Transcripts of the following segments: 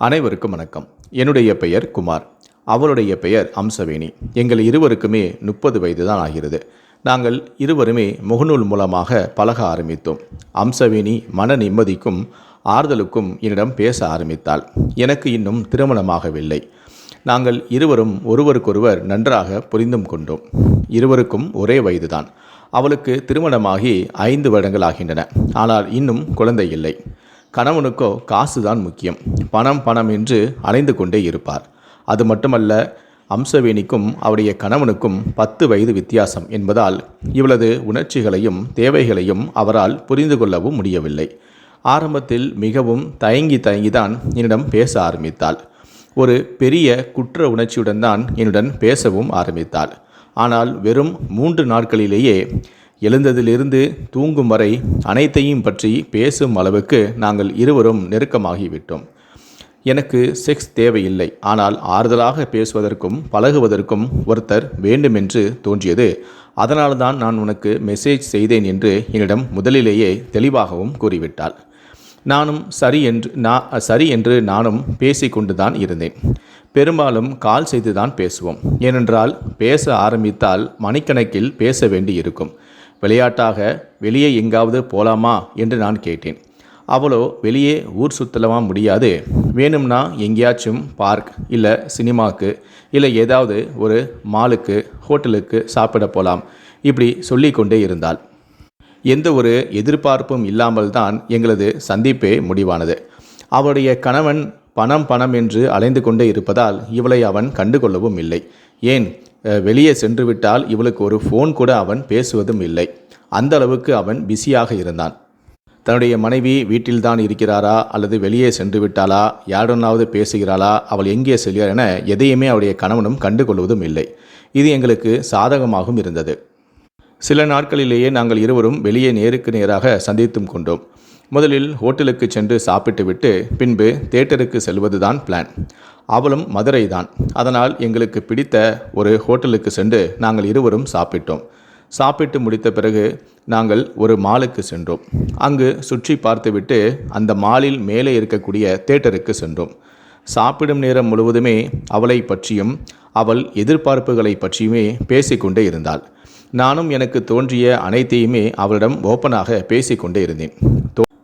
அனைவருக்கும் வணக்கம். என்னுடைய பெயர் குமார். அவளுடைய பெயர் அம்சவேணி. எங்கள் இருவருக்குமே 30 வயது தான் ஆகிறது. நாங்கள் இருவருமே முகநூல் மூலமாக பழக ஆரம்பித்தோம். அம்சவேணி மன நிம்மதிக்கும் ஆறுதலுக்கும் என்னிடம் பேச ஆரம்பித்தாள். எனக்கு இன்னும் திருமணமாகவில்லை. நாங்கள் இருவரும் ஒருவருக்கொருவர் நன்றாக புரிந்தும் கொண்டோம். இருவருக்கும் ஒரே வயதுதான். அவளுக்கு திருமணமாகி 5 வருடங்கள் ஆகின்றன. ஆனால் இன்னும் குழந்தை இல்லை. கணவனுக்கோ காசுதான் முக்கியம். பணம் பணம் என்று அலைந்து கொண்டே இருப்பார். அது மட்டுமல்ல, அம்சவேணிக்கும் அவருடைய கணவனுக்கும் 10 வயது வித்தியாசம் என்பதால் இவளது உணர்ச்சிகளையும் தேவைகளையும் அவரால் புரிந்து கொள்ளவும் முடியவில்லை. ஆரம்பத்தில் மிகவும் தயங்கிதான் என்னிடம் பேச ஆரம்பித்தாள். ஒரு பெரிய குற்ற உணர்ச்சியுடன் தான் என்னுடன் பேசவும் ஆரம்பித்தாள். ஆனால் வெறும் 3 நாட்களிலேயே எழுந்ததிலிருந்து தூங்கும் வரை அனைத்தையும் பற்றி பேசும் அளவுக்கு நாங்கள் இருவரும் நெருக்கமாகிவிட்டோம். எனக்கு செக்ஸ் தேவையில்லை, ஆனால் ஆறுதலாக பேசுவதற்கும் பழகுவதற்கும் ஒருத்தர் வேண்டுமென்று தோன்றியது. அதனால்தான் நான் உனக்கு மெசேஜ் செய்தேன் என்று என்னிடம் முதலிலேயே தெளிவாகவும் கூறிவிட்டாள். நானும் சரி என்று நானும் பேசிக்கொண்டுதான் இருந்தேன். பெரும்பாலும் கால் செய்து தான் பேசுவோம். ஏனென்றால் பேச ஆரம்பித்தால் மணிக்கணக்கில் பேச வேண்டி இருக்கும். விளையாட்டாக வெளியே எங்காவது போலாமா என்று நான் கேட்டேன். அவளோ வெளியே ஊர் சுத்தலமா முடியாது, வேணும்னா எங்கேயாச்சும் பார்க் இல்லை சினிமாவுக்கு இல்லை ஏதாவது ஒரு மாலுக்கு ஹோட்டலுக்கு சாப்பிட போகலாம் இப்படி சொல்லி கொண்டே இருந்தாள். எந்த ஒரு எதிர்பார்ப்பும் இல்லாமல் தான் எங்களது சந்திப்பே முடிவானது. அவளுடைய கணவன் பணம் பணம் என்று அலைந்து கொண்டே இருப்பதால் இவளை அவன் கண்டுகொள்ளவும் இல்லை. ஏன், வெளியே சென்று விட்டால் இவளுக்கு ஒரு ஃபோன் கூட அவன் பேசுவதும் இல்லை. அந்த அளவுக்கு அவன் பிஸியாக இருந்தான். தன்னுடைய மனைவி வீட்டில்தான் இருக்கிறாரா அல்லது வெளியே சென்று விட்டாளா, யாருடனாவது பேசுகிறாளா, அவள் எங்கே செல்கிறார் என எதையுமே அவருடைய கணவனும் கண்டுகொள்வதும் இல்லை. இது எங்களுக்கு சாதகமாகவும் இருந்தது. சில நாட்களிலேயே நாங்கள் இருவரும் வெளியே நேருக்கு நேராக சந்தித்தும் கொண்டோம். முதலில் ஹோட்டலுக்கு சென்று சாப்பிட்டு விட்டு பின்பு தியேட்டருக்கு செல்வதுதான் பிளான். அவளும் மதுரை தான். அதனால் எங்களுக்கு பிடித்த ஒரு ஹோட்டலுக்கு சென்று நாங்கள் இருவரும் சாப்பிட்டோம். சாப்பிட்டு முடித்த பிறகு நாங்கள் ஒரு மாலுக்கு சென்றோம். அங்கு சுற்றி பார்த்துவிட்டு அந்த மாலில் மேலே இருக்கக்கூடிய தியேட்டருக்கு சென்றோம். சாப்பிடும் நேரம் முழுவதுமே அவளை பற்றியும் அவள் எதிர்பார்ப்புகளை பற்றியுமே பேசிக்கொண்டே இருந்தாள். நானும் எனக்கு தோன்றிய அனைத்தையுமே அவளிடம் ஓப்பனாக பேசிக்கொண்டே இருந்தேன்.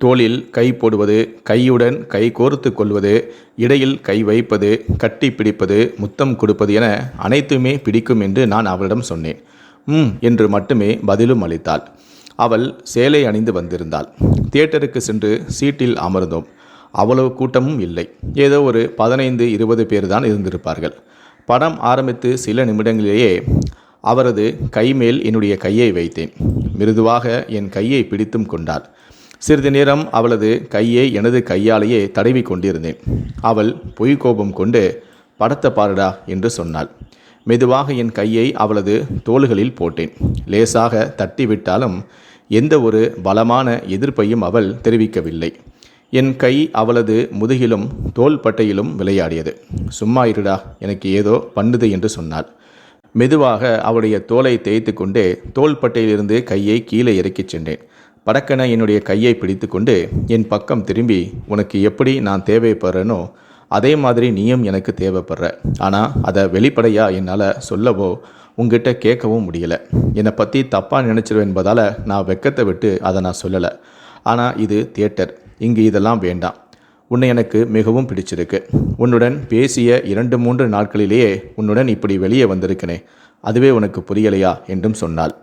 தோளில் கை போடுவது, கையுடன் கை கோர்த்து கொள்வது, இடையில் கை வைப்பது, கட்டி பிடிப்பது, முத்தம் கொடுப்பது என அனைத்துமே பிடிக்கும் என்று நான் அவளிடம் சொன்னேன். என்று மட்டுமே பதிலும் அளித்தாள். அவள் சேலை அணிந்து வந்திருந்தாள். தியேட்டருக்கு சென்று சீட்டில் அமர்ந்தோம். அவ்வளவு கூட்டமும் இல்லை. ஏதோ ஒரு 15-20 பேர் தான் இருந்திருப்பார்கள். படம் ஆரம்பித்து சில நிமிடங்களிலேயே அவரது கைமேல் என்னுடைய கையை வைத்தேன். மிருதுவாக என் கையை பிடித்தும் கொண்டாள். சிறிது நேரம் அவளது கையை எனது கையாலேயே தடவி கொண்டிருந்தேன். அவள் பொய் கோபம் கொண்டு படத்தை பாருடா என்று சொன்னாள். மெதுவாக என் கையை அவளது தோள்களில் போட்டேன். லேசாக தட்டிவிட்டாலும் எந்த ஒரு பலமான எதிர்ப்பையும் அவள் தெரிவிக்கவில்லை. என் கை அவளது முதுகிலும் தோள்பட்டையிலும் விளையாடியது. சும்மா இருடா, எனக்கு ஏதோ பண்ணுது என்று சொன்னாள். மெதுவாக அவளுடைய தோலை தேய்த்து கொண்டே தோள்பட்டையிலிருந்து கையை கீழே இறக்கிச் சென்றேன். படக்கென என்னுடைய கையை பிடித்து கொண்டு என் பக்கம் திரும்பி, உனக்கு எப்படி நான் தேவைப்படுறேனோ அதே மாதிரி நீயும் எனக்கு தேவைப்படுற. ஆனால் அதை வெளிப்படையாக என்னால் சொல்லவோ உங்ககிட்ட கேட்கவும் முடியலை. என்னை பற்றி தப்பாக நினச்சிருவேன் என்பதால் நான் வெக்கத்தை விட்டு அதை நான் சொல்லலை. ஆனால் இது தியேட்டர், இங்கு இதெல்லாம் வேண்டாம். உன்னை எனக்கு மிகவும் பிடிச்சிருக்கு. உன்னுடன் பேசிய 2-3 நாட்களிலேயே உன்னுடன் இப்படி வெளியே வந்திருக்கனே, அதுவே உனக்கு புரியலையா என்றும் சொன்னாள்.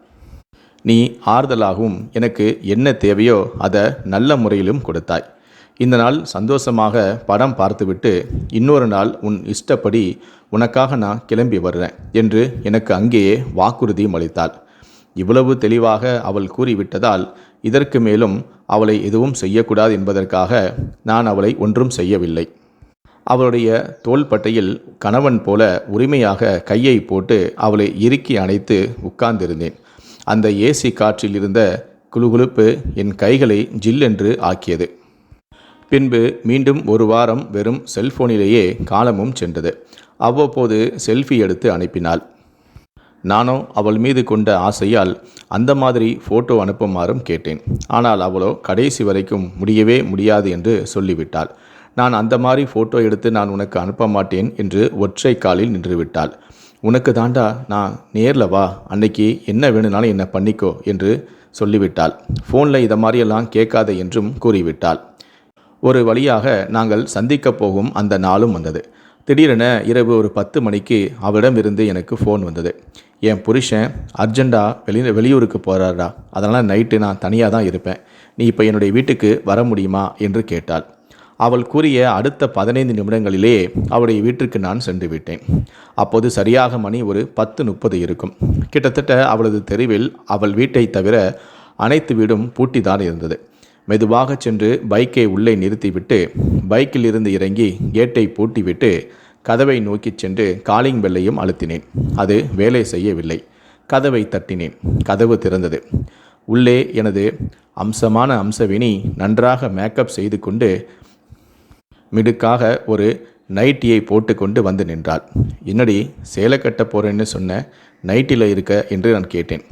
நீ ஆறுதலாகவும் எனக்கு என்ன தேவையோ அதை நல்ல முறையிலும் கொடுத்தாய். இந்த நாள் சந்தோஷமாக படம் பார்த்துவிட்டு இன்னொரு நாள் உன் இஷ்டப்படி உனக்காக நான் கிளம்பி வர்றேன் என்று எனக்கு அங்கேயே வாக்குறுதியும் அளித்தாள். இவ்வளவு தெளிவாக அவள் கூறிவிட்டதால் இதற்கு மேலும் அவளை எதுவும் செய்யக்கூடாது என்பதற்காக நான் அவளை ஒன்றும் செய்யவில்லை. அவளுடைய தோள்பட்டையில் கணவன் போல உரிமையாக கையை போட்டு அவளை இறுக்கி அணைத்து உட்கார்ந்திருந்தேன். அந்த ஏசி காற்றில் இருந்த குளுகுளுப்பு என் கைகளை ஜில்லென்று ஆக்கியது. பின்பு மீண்டும் ஒரு வாரம் வெறும் செல்போனிலேயே காலமும் சென்றது. அவ்வப்போது செல்ஃபி எடுத்து அனுப்பினாள். நானோ அவள் மீது கொண்ட ஆசையால் அந்த மாதிரி ஃபோட்டோ அனுப்புமாறும் கேட்டேன். ஆனால் அவளோ கடைசி வரைக்கும் முடியவே முடியாது என்று சொல்லிவிட்டாள். நான் அந்த மாதிரி ஃபோட்டோ எடுத்து நான் உனக்கு அனுப்ப மாட்டேன் என்று ஒற்றை காலில் நின்றுவிட்டாள். உனக்கு தாண்டா, நான் நேரில் வா, அன்னைக்கு என்ன வேணும்னாலும் என்ன பண்ணிக்கோ என்று சொல்லிவிட்டாள். ஃபோனில் இதை மாதிரியெல்லாம் கேட்காத என்றும் கூறிவிட்டாள். ஒரு வழியாக நாங்கள் சந்திக்கப் போகும் அந்த நாளும் வந்தது. திடீரென இரவு ஒரு 10 மணிக்கு அவளிடமிருந்து எனக்கு ஃபோன் வந்தது. என் புருஷன் அர்ஜெண்டாக வெளியூருக்கு போகிறாரா, அதனால் நைட்டு நான் தனியாக தான் இருப்பேன், நீ இப்போ என்னுடைய வீட்டுக்கு வர முடியுமா என்று கேட்டாள். அவள் கூறிய அடுத்த 15 நிமிடங்களிலே அவளுடைய வீட்டிற்கு நான் சென்று விட்டேன். அப்போது சரியாக மணி ஒரு 10:30 இருக்கும். கிட்டத்தட்ட அவளது தெருவில் அவள் வீட்டை தவிர அனைத்து வீடும் பூட்டிதான் இருந்தது. மெதுவாக சென்று பைக்கை உள்ளே நிறுத்திவிட்டு பைக்கில் இருந்து இறங்கி கேட்டை பூட்டிவிட்டு கதவை நோக்கி சென்று காலிங் பெல்லையும் அழுத்தினேன். அது வேலை செய்யவில்லை. கதவை தட்டினேன். கதவு திறந்தது. உள்ளே எனது அம்சமான அம்சவேணி நன்றாக மேக்கப் செய்து கொண்டு மிடுக்காக ஒரு நைட்டியை போட்டுக்கொண்டு வந்து நின்றாள். என்னடி சேலை கட்ட போகிறேன்னு சொன்ன, நைட்டியில் இருக்க என்று நான் கேட்டேன்.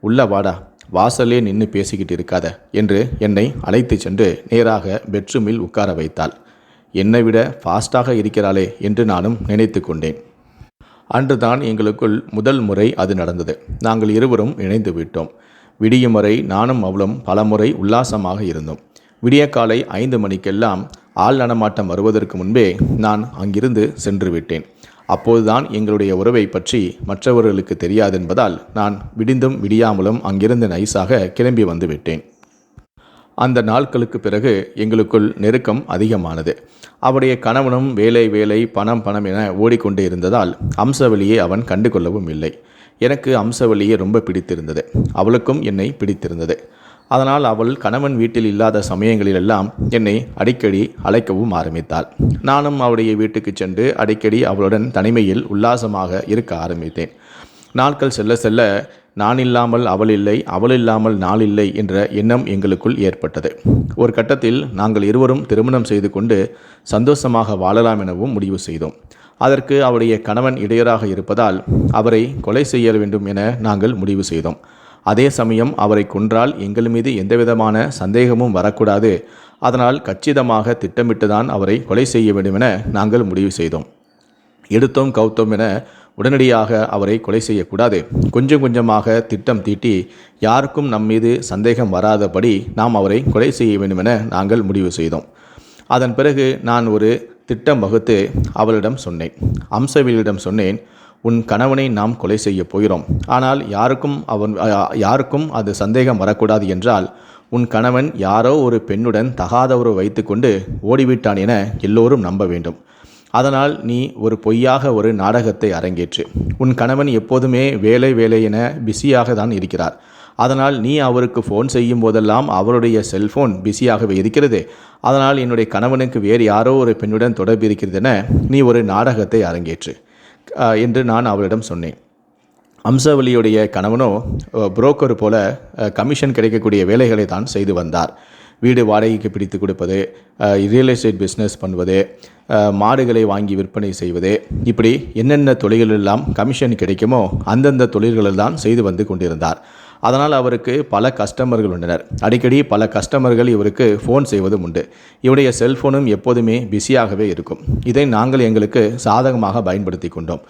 உள்ள வாடா, வாசலே நின்று பேசிக்கிட்டு இருக்காத என்று என்னை அழைத்து சென்று நேராக பெட்ரூமில் உட்கார வைத்தாள். என்னை விட ஃபாஸ்டாக இருக்கிறாளே என்று நானும் நினைத்து கொண்டேன். அன்றுதான் எங்களுக்குள் முதல் முறை அது நடந்தது. நாங்கள் இருவரும் இணைந்து விட்டோம். விடியும் வரை நானும் அவளும் பலமுறை உல்லாசமாக இருந்தோம். விடிய காலை 5 மணிக்கெல்லாம் ஆள் நடமாட்டம் வருவதற்கு முன்பே நான் அங்கிருந்து சென்று விட்டேன். அப்போதுதான் எங்களுடைய உறவை பற்றி மற்றவர்களுக்கு தெரியாது என்பதால் நான் விடிந்தும் விடியாமலும் அங்கிருந்து நைஸாக கிளம்பி வந்து விட்டேன். அந்த நாட்களுக்கு பிறகு எங்களுக்குள் நெருக்கம் அதிகமானது. அவருடைய கணவனும் வேலை வேலை பணம் பணம் என ஓடிக்கொண்டே இருந்ததால் அம்சவழியை அவன் கண்டுகொள்ளவும் இல்லை. எனக்கு அம்சவழியை ரொம்ப பிடித்திருந்தது. அவளுக்கும் என்னை பிடித்திருந்தது. அதனால் அவள் கணவன் வீட்டில் இல்லாத சமயங்களிலெல்லாம் என்னை அடிக்கடி அழைக்கவும் ஆரம்பித்தாள். நானும் அவளுடைய வீட்டுக்கு சென்று அடிக்கடி அவளுடன் தனிமையில் உல்லாசமாக இருக்க ஆரம்பித்தேன். நாட்கள் செல்ல செல்ல நான் இல்லாமல் அவள் இல்லை, அவள் இல்லாமல் நான் இல்லை என்ற எண்ணம் எங்களுக்குள் ஏற்பட்டது. ஒரு கட்டத்தில் நாங்கள் இருவரும் திருமணம் செய்து கொண்டு சந்தோஷமாக வாழலாம் எனவும் முடிவு செய்தோம். அதற்கு அவருடைய கணவன் இடையராக இருப்பதால் அவரை கொலை செய்ய வேண்டும் என நாங்கள் முடிவு செய்தோம். அதே சமயம் அவரை கொன்றால் எங்கள் மீது எந்தவிதமான சந்தேகமும் வரக்கூடாது. அதனால் கச்சிதமாக திட்டமிட்டுதான் அவரை கொலை செய்ய வேண்டும் என நாங்கள் முடிவு செய்தோம். எடுத்தோம் கவுத்தோம் என உடனடியாக அவரை கொலை செய்யக்கூடாது. கொஞ்சம் கொஞ்சமாக திட்டம் தீட்டி யாருக்கும் நம் மீது சந்தேகம் வராதபடி நாம் அவரை கொலை செய்ய வேண்டும் என நாங்கள் முடிவு செய்தோம். அதன் பிறகு நான் ஒரு திட்டம் வகுத்து அவளிடம் சொன்னேன். அம்சவேலியிடம் சொன்னேன், உன் கணவனை நாம் கொலை செய்ய போகிறோம். ஆனால் யாருக்கும் அது சந்தேகம் வரக்கூடாது என்றால் உன் கணவன் யாரோ ஒரு பெண்ணுடன் தகாத உறவு வைத்து கொண்டு ஓடிவிட்டான் என எல்லோரும் நம்ப வேண்டும். அதனால் நீ ஒரு பொய்யாக ஒரு நாடகத்தை அரங்கேற்று. உன் கணவன் எப்போதுமே வேலை வேலை என பிஸியாக தான் இருக்கிறார். அதனால் நீ அவருக்கு ஃபோன் செய்யும் போதெல்லாம் அவருடைய செல்ஃபோன் பிஸியாகவே இருக்கிறது. அதனால் என்னுடைய கணவனுக்கு வேறு யாரோ ஒரு பெண்ணுடன் தொடர்பு இருக்கிறது என நீ ஒரு நாடகத்தை அரங்கேற்று என்று நான் அவளிடம் சொன்னேன். அம்சவழியுடைய கணவனோ புரோக்கர் போல கமிஷன் கிடைக்கக்கூடிய வேலைகளை தான் செய்து வந்தார். வீடு வாடகைக்கு பிடித்து கொடுப்பது, ரியல் எஸ்டேட் பிஸ்னஸ் பண்ணுவது, மாடுகளை வாங்கி விற்பனை செய்வது, இப்படி என்னென்ன தொழில்களெல்லாம் கமிஷன் கிடைக்குமோ அந்தந்த தொழில்களில் தான் செய்து வந்து கொண்டிருந்தார். அதனால் அவருக்கு பல கஸ்டமர்கள் உள்ளனர். அடிக்கடி பல கஸ்டமர்கள் இவருக்கு ஃபோன் செய்வதும் உண்டு. இவருடைய செல்ஃபோனும் எப்போதுமே பிஸியாகவே இருக்கும். இதை நாங்கள் எங்களுக்கு சாதகமாக பயன்படுத்தி கொண்டோம்.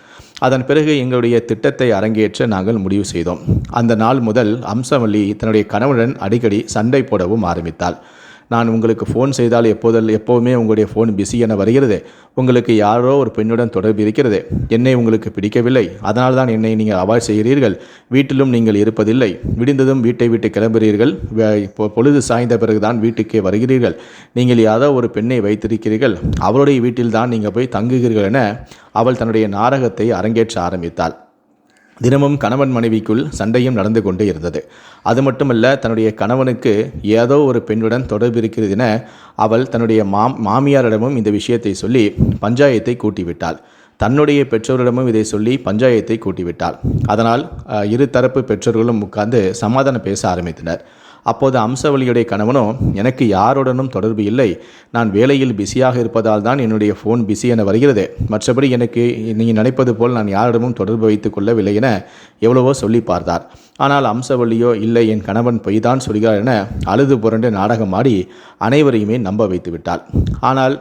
அதன் பிறகு எங்களுடைய திட்டத்தை அரங்கேற்ற நாங்கள் முடிவு செய்தோம். அந்த நாள் முதல் அம்சவள்ளி தன்னுடைய கணவனுடன் அடிக்கடி சண்டை போடவும் ஆரம்பித்தாள். நான் உங்களுக்கு ஃபோன் செய்தால் எப்போவுமே உங்களுடைய ஃபோன் பிஸி என வருகிறது. உங்களுக்கு யாரோ ஒரு பெண்ணுடன் தொடர்பு இருக்கிறது. என்னை உங்களுக்கு பிடிக்கவில்லை. அதனால் தான் என்னை நீங்கள் அவாய்ட் செய்கிறீர்கள். வீட்டிலும் நீங்கள் இருப்பதில்லை. விடிந்ததும் வீட்டை விட்டு கிளம்புகிறீர்கள். பொழுது சாய்ந்த பிறகுதான் வீட்டுக்கே வருகிறீர்கள். நீங்கள் யாரோ ஒரு பெண்ணை வைத்திருக்கிறீர்கள். அவருடைய வீட்டில் தான் நீங்கள் போய் தங்குகிறீர்கள் என அவள் தன்னுடைய நாடகத்தை அரங்கேற்ற ஆரம்பித்தாள். தினமும் கணவன் மனைவிக்குள் சண்டையும் நடந்து கொண்டே இருந்தது. அது மட்டுமல்ல, தன்னுடைய கணவனுக்கு ஏதோ ஒரு பெண்ணுடன் தொடர்பு இருக்கிறது என அவள் தன்னுடைய மாமியாரிடமும் இந்த விஷயத்தை சொல்லி பஞ்சாயத்தை கூட்டிவிட்டாள். தன்னுடைய பெற்றோரிடமும் இதை சொல்லி பஞ்சாயத்தை கூட்டிவிட்டாள். அதனால் இரு தரப்பு பெற்றோர்களும் உட்கார்ந்து சமாதானம் பேச ஆரம்பித்தனர். அப்போது அம்சவழியுடைய கணவனோ, எனக்கு யாருடனும் தொடர்பு இல்லை, நான் வேலையில் பிஸியாக இருப்பதால் தான் என்னுடைய ஃபோன் பிஸி என வருகிறது. மற்றபடி எனக்கு நீங்கள் நினைப்பது போல் நான் யாரிடமும் தொடர்பு வைத்து கொள்ளவில்லை என எவ்வளவோ சொல்லி பார்த்தார். ஆனால் அம்சவழியோ, இல்லை என் கணவன் பொய் தான் சொல்கிறார் என அழுது புரண்டு நாடகம் ஆடி அனைவரையுமே நம்ப வைத்து விட்டாள். ஆனால்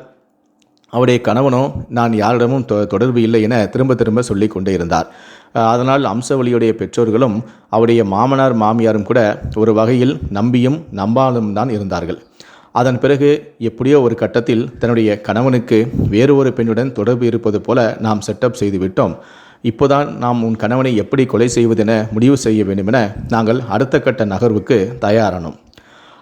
அவருடைய கணவனோ நான் யாரிடமும் தொடர்பு இல்லை என திரும்ப திரும்ப சொல்லி கொண்டே இருந்தார். அதனால் அம்சவழியுடைய பெற்றோர்களும் அவருடைய மாமனார் மாமியாரும் கூட ஒரு வகையில் நம்பியும் நம்பாலும் தான் இருந்தார்கள். அதன் பிறகு எப்படியோ ஒரு கட்டத்தில் தன்னுடைய கணவனுக்கு வேறு ஒரு பெண்ணுடன் தொடர்பு இருப்பது போல நாம் செட்டப் செய்து விட்டோம். இப்போதான் நாம் உன் கணவனை எப்படி கொலை செய்வதென முடிவு செய்ய வேண்டுமென நாங்கள் அடுத்த கட்ட நகர்வுக்கு தயாரானோம்.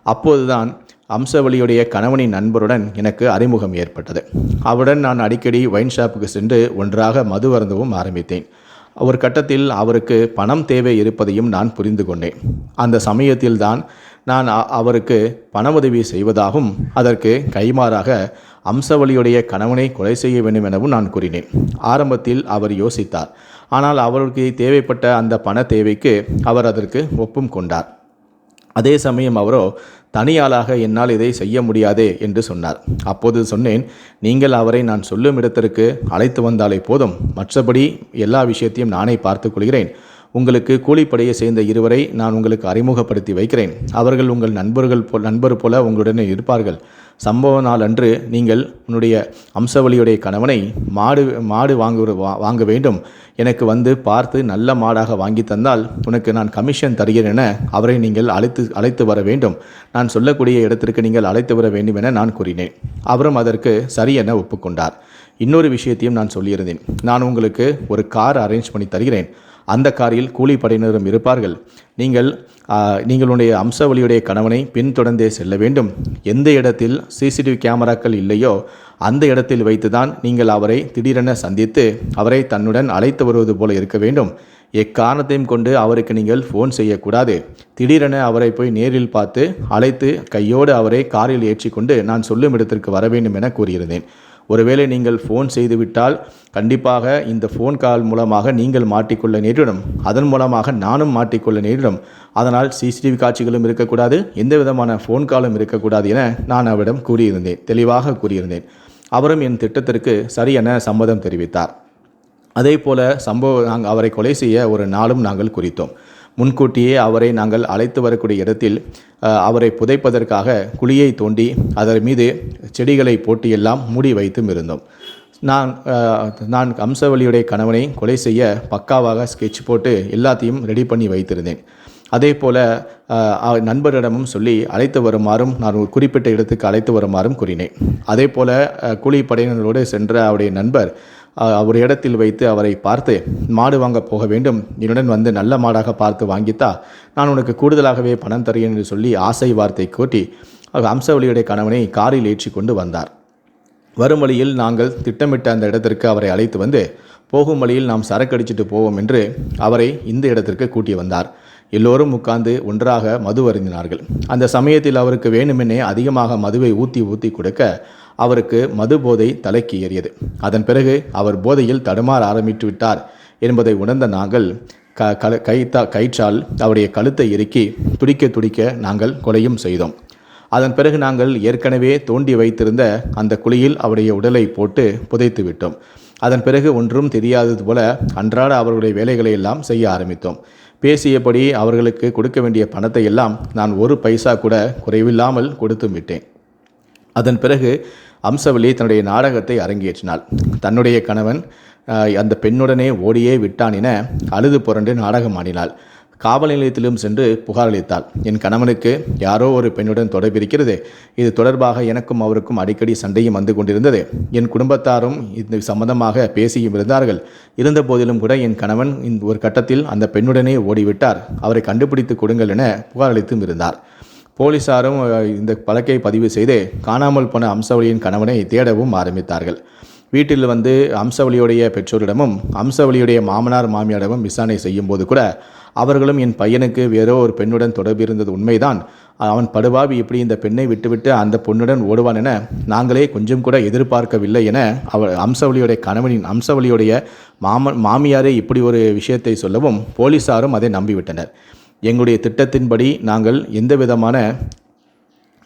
அப்போதுதான் அம்சவழியுடைய கணவனின் நண்பருடன் எனக்கு அறிமுகம் ஏற்பட்டது. அவருடன் நான் அடிக்கடி ஒயின் ஷாப்புக்கு சென்று ஒன்றாக மது அருந்தவும் ஆரம்பித்தேன். ஒரு கட்டத்தில் அவருக்கு பணம் தேவை இருப்பதையும் நான் புரிந்து கொண்டேன். அந்த சமயத்தில்தான் நான் அவருக்கு பண உதவி செய்வதாகவும் அதற்கு கைமாறாக அம்சவழியுடைய கணவனை கொலை செய்ய வேண்டும் எனவும் நான் கூறினேன். ஆரம்பத்தில் அவர் யோசித்தார். ஆனால் அவருக்கு தேவைப்பட்ட அந்த பண தேவைக்கு அவர் அதற்கு ஒப்பும் கொண்டார். அதே சமயம் அவரோ தனியாளாக என்னால் இதை செய்ய முடியாதே என்று சொன்னார். அப்போது சொன்னேன், நீங்கள் அவரை நான் சொல்லும் இடத்திற்கு அழைத்து வந்தாலே போதும், மற்றபடி எல்லா விஷயத்தையும் நானே பார்த்து கொள்கிறேன். உங்களுக்கு கூலிப்படையை சேர்ந்த இருவரை நான் உங்களுக்கு அறிமுகப்படுத்தி வைக்கிறேன். அவர்கள் உங்கள் நண்பர் போல உங்களுடனே இருப்பார்கள். சம்பவ நாள் அன்று நீங்கள் உன்னுடைய அம்சவழியுடைய கணவனை மாடு வாங்க வேண்டும், எனக்கு வந்து பார்த்து நல்ல மாடாக வாங்கி தந்தால் உனக்கு நான் கமிஷன் தருகிறேன் என அவரை நீங்கள் அழைத்து வர வேண்டும். நான் சொல்லக்கூடிய இடத்திற்கு நீங்கள் அழைத்து வர வேண்டும் என நான் கூறினேன். அவரும் அதற்கு சரி என ஒப்புக்கொண்டார். இன்னொரு விஷயத்தையும் நான் சொல்லியிருந்தேன். நான் உங்களுக்கு ஒரு கார் அரேஞ்ச் பண்ணி தருகிறேன். அந்த காரில் கூலிப்படையினரும் இருப்பார்கள். நீங்களுடைய அம்சவழியுடைய கணவனை பின்தொடர்ந்தே செல்ல வேண்டும். எந்த இடத்தில் சிசிடிவி கேமராக்கள் இல்லையோ அந்த இடத்தில் வைத்துதான் நீங்கள் அவரை திடீரென சந்தித்து அவரை தன்னுடன் அழைத்து வருவது போல இருக்க வேண்டும். எக்காரணத்தையும் கொண்டு அவருக்கு நீங்கள் ஃபோன் செய்யக்கூடாது. திடீரென அவரை போய் நேரில் பார்த்து அழைத்து கையோடு அவரை காரில் ஏற்றிக்கொண்டு நான் சொல்லும் இடத்திற்கு வர வேண்டும் என கூறியிருந்தேன். ஒருவேளை நீங்கள் ஃபோன் செய்துவிட்டால் கண்டிப்பாக இந்த ஃபோன் கால் மூலமாக நீங்கள் மாட்டிக்கொள்ள நேரிடும், அதன் மூலமாக நானும் மாட்டிக்கொள்ள நேரிடும். அதனால் சிசிடிவி காட்சிகளும் இருக்கக்கூடாது, எந்த விதமான ஃபோன் காலும் இருக்கக்கூடாது என நான் அவரிடம் தெளிவாக கூறியிருந்தேன். அவரும் என் திட்டத்திற்கு சரி என சம்மதம் தெரிவித்தார். அதே போல நாங்கள் அவரை கொலை செய்ய ஒரு நாளும் நாங்கள் குறித்தோம். முன்கூட்டியே அவரை நாங்கள் அழைத்து வரக்கூடிய இடத்தில் அவரை புதைப்பதற்காக குழியை தோண்டி அதன் மீது செடிகளை போட்டு எல்லாம் மூடி வைத்தும் இருந்தோம். நான் அம்சவழியுடைய கணவனை கொலை செய்ய பக்காவாக ஸ்கெட்ச் போட்டு எல்லாத்தையும் ரெடி பண்ணி வைத்திருந்தேன். அதே போல் நண்பரிடமும் சொல்லி அழைத்து வருமாறும் நான் ஒரு குறிப்பிட்ட இடத்துக்கு அழைத்து வருமாறும் கூறினேன். அதே போல் கூலிப்படையினரோடு சென்ற அவருடைய நண்பர் ஒரு இடத்தில் வைத்து அவரை பார்த்து மாடு வாங்க போக வேண்டும், என்னுடன் வந்து நல்ல மாடாக பார்த்து வாங்கித்தா நான் உனக்கு கூடுதலாகவே பணம் தருகிறேன் என்று சொல்லி ஆசை வார்த்தை கூட்டி அம்சவழியுடைய கணவனை காரில் ஏற்றி கொண்டு வந்தார். வரும் வழியில் நாங்கள் திட்டமிட்ட அந்த இடத்திற்கு அவரை அழைத்து வந்து போகும் வழியில் நாம் சரக்கடிச்சிட்டு போவோம் என்று அவரை இந்த இடத்திற்கு கூட்டி வந்தார். எல்லோரும் உட்கார்ந்து ஒன்றாக மது அருந்தினார்கள். அந்த சமயத்தில் அவருக்கு வேணுமெனே அதிகமாக மதுவை ஊற்றி கொடுக்க அவருக்கு மது போதை தலைக்கு ஏறியது. அதன் பிறகு அவர் போதையில் தடுமாற ஆரம்பித்து விட்டார் என்பதை உணர்ந்த நாங்கள் கயிற்றால் அவருடைய கழுத்தை இறுக்கி துடிக்க நாங்கள் கொலையும் செய்தோம். அதன் பிறகு நாங்கள் ஏற்கனவே தோண்டி வைத்திருந்த அந்த குழியில் அவருடைய உடலை போட்டு புதைத்து விட்டோம். அதன் பிறகு ஒன்றும் தெரியாதது போல அன்றாட அவர்களுடைய வேலைகளை எல்லாம் செய்ய ஆரம்பித்தோம். பேசியபடி அவர்களுக்கு கொடுக்க வேண்டிய பணத்தை எல்லாம் நான் ஒரு பைசா கூட குறைவில்லாமல் கொடுத்தும் விட்டேன். அதன் பிறகு அம்சவழி தன்னுடைய நாடகத்தை அரங்கேற்றினாள். தன்னுடைய கணவன் அந்த பெண்ணுடனே ஓடியே விட்டான் என அழுது புரண்டு நாடகம் ஆடினாள். காவல் நிலையத்திலும் சென்று புகார் அளித்தாள். என் கணவனுக்கு யாரோ ஒரு பெண்ணுடன் தொடர்பிருக்கிறது, இது தொடர்பாக எனக்கும் அவருக்கும் அடிக்கடி சண்டையும் வந்து கொண்டிருந்தது. என் குடும்பத்தாரும் இது சம்பந்தமாக பேசியும் இருந்தார்கள். இருந்த போதிலும் கூட என் கணவன் ஒரு கட்டத்தில் அந்த பெண்ணுடனே ஓடிவிட்டார், அவரை கண்டுபிடித்து கொடுங்கள் என புகார் அளித்தும் இருந்தார். போலீசாரும் இந்த வழக்கை பதிவு செய்து காணாமல் போன அம்சவழியின் கணவனை தேடவும் ஆரம்பித்தார்கள். வீட்டில் வந்து அம்சவழியுடைய பெற்றோரிடமும் அம்சவழியுடைய மாமனார் மாமியாரிடமும் விசாரணை செய்யும் போது கூட அவர்களும் என் பையனுக்கு வேறோ ஒரு பெண்ணுடன் தொடர்பு இருந்தது உண்மைதான், அவன் படுபாவி இப்படி இந்த பெண்ணை விட்டுவிட்டு அந்த பொண்ணுடன் ஓடுவான் என நாங்களே கொஞ்சம் கூட எதிர்பார்க்கவில்லை என அம்சவழியுடைய மாமியாரே இப்படி ஒரு விஷயத்தை சொல்லவும் போலீசாரும் அதை நம்பிவிட்டனர். எங்களுடைய திட்டத்தின்படி நாங்கள்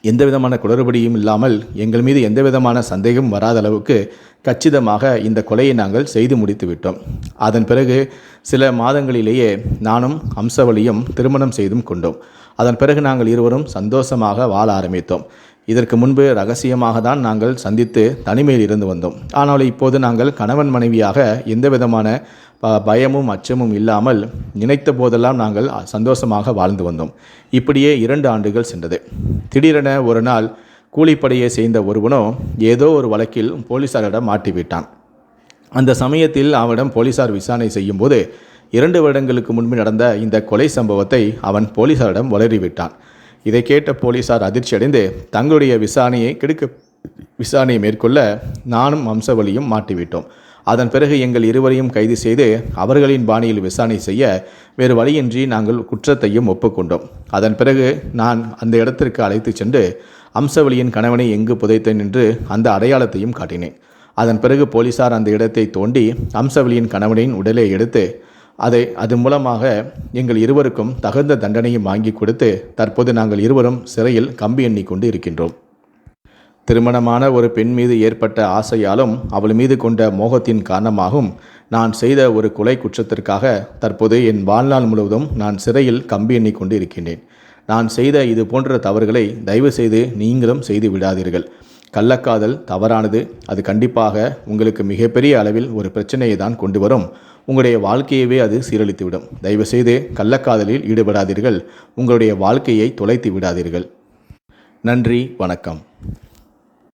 எந்த விதமான குளறுபடியும் இல்லாமல் எங்கள் மீது எந்த விதமான சந்தேகம் வராத அளவுக்கு கச்சிதமாக இந்த கொலையை நாங்கள் செய்து முடித்து விட்டோம். அதன் பிறகு சில மாதங்களிலேயே நானும் அம்சவழியும் திருமணம் செய்தும் கொண்டோம். அதன் பிறகு நாங்கள் இருவரும் சந்தோஷமாக வாழ ஆரம்பித்தோம். இதற்கு முன்பு ரகசியமாக தான் நாங்கள் சந்தித்து தனிமையில் இருந்து வந்தோம். ஆனால் இப்போது நாங்கள் கணவன் மனைவியாக எந்த விதமான பயமும் அச்சமும் இல்லாமல் நினைத்த போதெல்லாம் நாங்கள் சந்தோஷமாக வாழ்ந்து வந்தோம். இப்படியே 2 ஆண்டுகள் சென்றது. திடீரென ஒரு நாள் கூலிப்படையை சேர்ந்த ஒருவனோ ஏதோ ஒரு வழக்கில் போலீசாரிடம் மாட்டிவிட்டான். அந்த சமயத்தில் அவனிடம் போலீசார் விசாரணை செய்யும்போது 2 வருடங்களுக்கு முன்பு நடந்த இந்த கொலை சம்பவத்தை அவன் போலீசாரிடம் வளரிவிட்டான். இதை கேட்ட போலீசார் அதிர்ச்சியடைந்து தங்களுடைய விசாரணையை மேற்கொள்ள நானும் வம்சவழியும் மாட்டிவிட்டோம். அதன் பிறகு எங்கள் இருவரையும் கைது செய்து அவர்களின் பாணியில் விசாரணை செய்ய வேறு வழியின்றி நாங்கள் குற்றத்தையும் ஒப்புக்கொண்டோம். அதன் பிறகு நான் அந்த இடத்திற்கு அழைத்து சென்று அம்சவழியின் கணவனை எங்கு புதைத்தேன் என்று அந்த அடையாளத்தையும் காட்டினேன். அதன் பிறகு போலீசார் அந்த இடத்தை தோண்டி அம்சவழியின் கணவனின் உடலை எடுத்து அது மூலமாக எங்கள் இருவருக்கும் தகுந்த தண்டனையும் வாங்கி கொடுத்து தற்போது நாங்கள் இருவரும் சிறையில் கம்பி எண்ணி கொண்டு இருக்கின்றோம். திருமணமான ஒரு பெண் மீது ஏற்பட்ட ஆசையாலும் அவள் மீது கொண்ட மோகத்தின் காரணமாகவும் நான் செய்த ஒரு கொலை குற்றத்திற்காக தற்போது என் வாழ்நாள் முழுவதும் நான் சிறையில் கம்பி எண்ணி கொண்டு இருக்கின்றேன். நான் செய்த இது போன்ற தவறுகளை தயவு செய்து நீங்களும் செய்து விடாதீர்கள். கள்ளக்காதல் தவறானது. அது கண்டிப்பாக உங்களுக்கு மிகப்பெரிய அளவில் ஒரு பிரச்சனையை தான் கொண்டு வரும். உங்களுடைய வாழ்க்கையவே அது சீரழித்துவிடும். தயவுசெய்து கள்ளக்காதலில் ஈடுபடாதீர்கள். உங்களுடைய வாழ்க்கையை தொலைத்து விடாதீர்கள். நன்றி, வணக்கம்.